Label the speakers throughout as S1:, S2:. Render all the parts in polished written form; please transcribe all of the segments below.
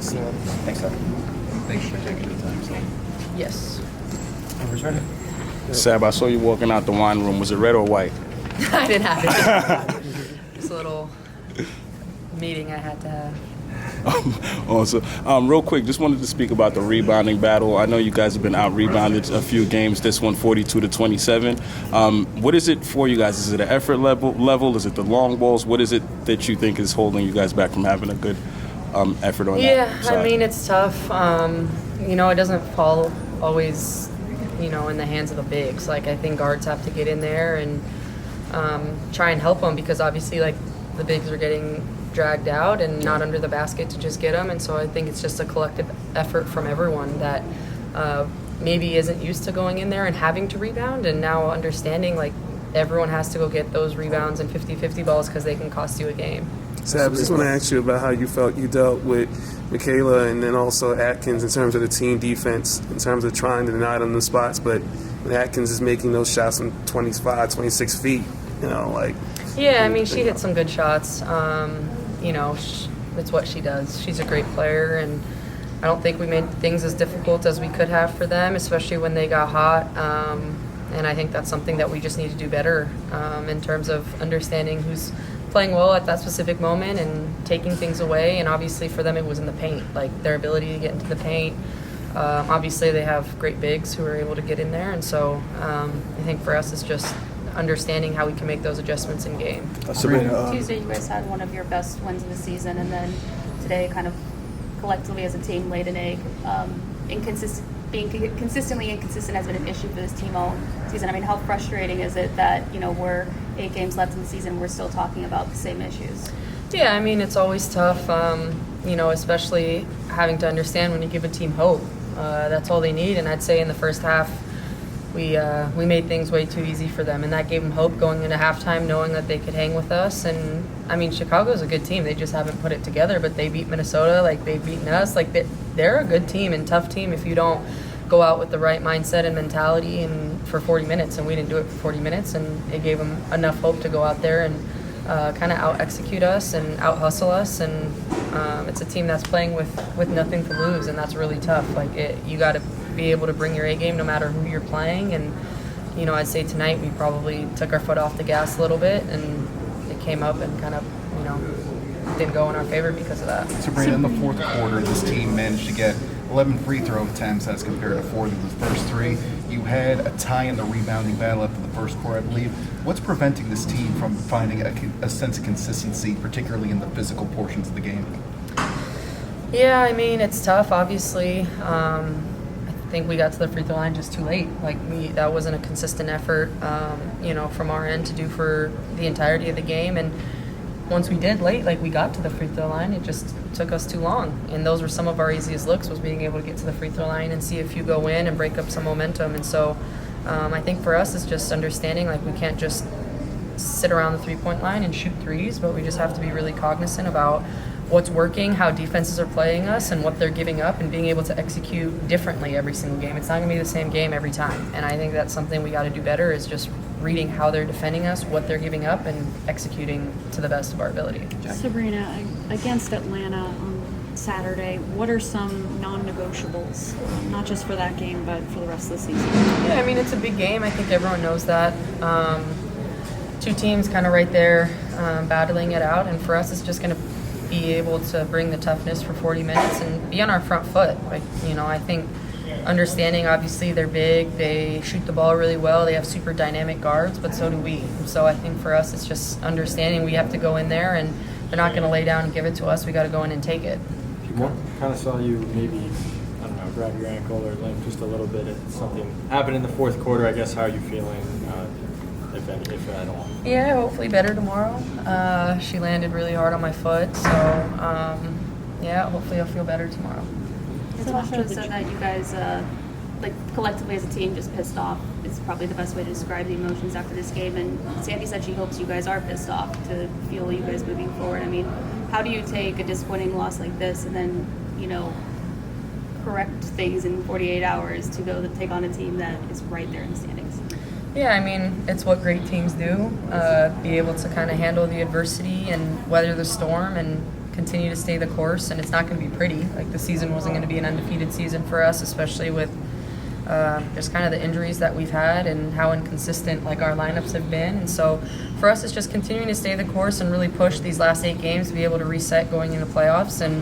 S1: Thanks, sir.
S2: Thanks for taking the time, so.
S3: Yes.
S1: Whoever's ready.
S4: Sab, I saw you walking out the wine room. Was it red or white?
S3: I didn't have it. Just a little meeting I had to have.
S4: Awesome. Real quick, just wanted to speak about the rebounding battle. I know you guys have been out-rebounded a few games, this one 42-27. What is it for you guys? Is it an effort level? Is it the long balls? What is it that you think is holding you guys back from having a good effort on that side?
S3: I mean, it's tough. It doesn't fall always, in the hands of the bigs. Like, I think guards have to get in there and try and help them because obviously, like, the bigs are getting dragged out and not under the basket to just get them. And so I think it's just a collective effort from everyone that maybe isn't used to going in there and having to rebound and now understanding, like, everyone has to go get those rebounds and 50-50 balls because they can cost you a game.
S5: Sab, I just want to ask you about how you felt you dealt with Michaela and then also Atkins in terms of the team defense, in terms of trying to deny them the spots, but when Atkins is making those shots from 25, 26 feet,
S3: Yeah, I mean, she hit some good shots. It's what she does. She's a great player, and I don't think we made things as difficult as we could have for them, especially when they got hot. And I think that's something that we just need to do better in terms of understanding who's playing well at that specific moment and taking things away. And obviously for them it was in the paint, like their ability to get into the paint. Obviously they have great bigs who are able to get in there, and so I think for us it's just understanding how we can make those adjustments in game.
S1: Sabrina,
S6: Tuesday you guys had one of your best wins of the season, and then today kind of collectively as a team laid an egg. Being consistently inconsistent has been an issue for this team all season. I mean, how frustrating is it that, we're 8 games left in the season, we're still talking about the same issues?
S3: Yeah, I mean, it's always tough, especially having to understand when you give a team hope. That's all they need, and I'd say in the first half, we made things way too easy for them, and that gave them hope going into halftime, knowing that they could hang with us. And I mean, Chicago's a good team. They just haven't put it together, but they beat Minnesota, like they've beaten us. Like they're a good team and tough team if you don't go out with the right mindset and mentality and for 40 minutes. And we didn't do it for 40 minutes, and it gave them enough hope to go out there and kind of out-execute us and out-hustle us. And it's a team that's playing with nothing to lose, and that's really tough. Like you got to be able to bring your A game no matter who you're playing. And I'd say tonight we probably took our foot off the gas a little bit, and it came up and kind of didn't go in our favor because of that.
S2: Sabrina, in the fourth quarter, this team managed to get 11 free throw attempts as compared to 4 through the first 3. You had a tie in the rebounding battle after the first quarter, I believe. What's preventing this team from finding a sense of consistency, particularly in the physical portions of the game?
S3: Yeah, I mean, it's tough, obviously. I think we got to the free throw line just too late. That wasn't a consistent effort, from our end to do for the entirety of the game. And once we did late, we got to the free throw line, it just took us too long. And those were some of our easiest looks, was being able to get to the free throw line and see if you go in and break up some momentum. And so I think for us it's just understanding, we can't just sit around the three-point line and shoot threes, but we just have to be really cognizant about what's working, how defenses are playing us, and what they're giving up, and being able to execute differently every single game. It's not going to be the same game every time, and I think that's something we got to do better, is just reading how they're defending us, what they're giving up, and executing to the best of our ability.
S7: Sabrina, against Atlanta on Saturday, what are some non-negotiables, not just for that game, but for the rest of the season?
S3: Yeah, I mean, it's a big game. I think everyone knows that. Two teams kind of right there battling it out, and for us it's just going to be able to bring the toughness for 40 minutes and be on our front foot. I think understanding, obviously they're big, they shoot the ball really well, they have super dynamic guards, but so do we. So I think for us it's just understanding we have to go in there, and they're not going to lay down and give it to us. We got to go in and take it.
S1: kind of saw you maybe, grab your ankle or limp just a little bit. Something happened in the fourth quarter. I guess, how are you feeling, if at all?
S3: Yeah, hopefully better tomorrow. She landed really hard on my foot, so hopefully I'll feel better tomorrow.
S6: It's also said that you guys, collectively as a team, just pissed off. It's probably the best way to describe the emotions after this game. And Sandy said she hopes you guys are pissed off to fuel you guys moving forward. I mean, how do you take a disappointing loss like this and then, correct things in 48 hours to go to take on a team that is right there in the standings?
S3: Yeah, I mean, it's what great teams do, be able to kind of handle the adversity and weather the storm and continue to stay the course, and it's not going to be pretty. Like, the season wasn't going to be an undefeated season for us, especially with just kind of the injuries that we've had and how inconsistent like our lineups have been. And so for us, it's just continuing to stay the course and really push these last 8 games to be able to reset going into playoffs and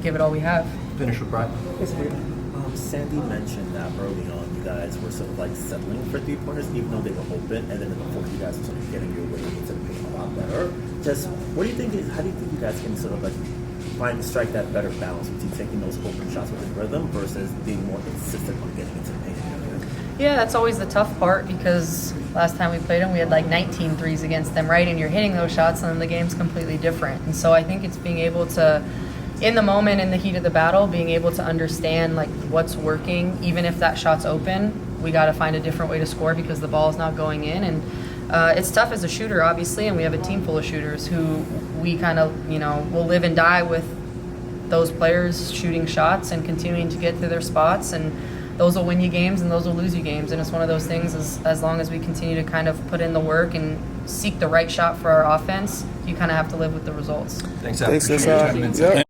S3: give it all we have.
S1: Finish with Brian.
S8: Sandy mentioned that early on you guys were sort of like settling for 3-pointers even though they were open, and then in the fourth you guys were sort of getting your way into the paint a lot better. Just how do you think you guys can sort of like strike that better balance between taking those open shots with the rhythm versus being more consistent on getting into the paint?
S3: Yeah, that's always the tough part, because last time we played them, we had like 19 threes against them, right? And you're hitting those shots, and then the game's completely different. And so I think it's being able to, in the moment, in the heat of the battle, being able to understand like what's working. Even if that shot's open, we got to find a different way to score because the ball's not going in. And it's tough as a shooter, obviously, and we have a team full of shooters who we kind of, will live and die with those players shooting shots and continuing to get to their spots. And those will win you games and those will lose you games. And it's one of those things, as long as we continue to kind of put in the work and seek the right shot for our offense, you kind of have to live with the results.
S1: Thanks,
S5: Thanks,
S1: Appreciate it.
S5: Yep.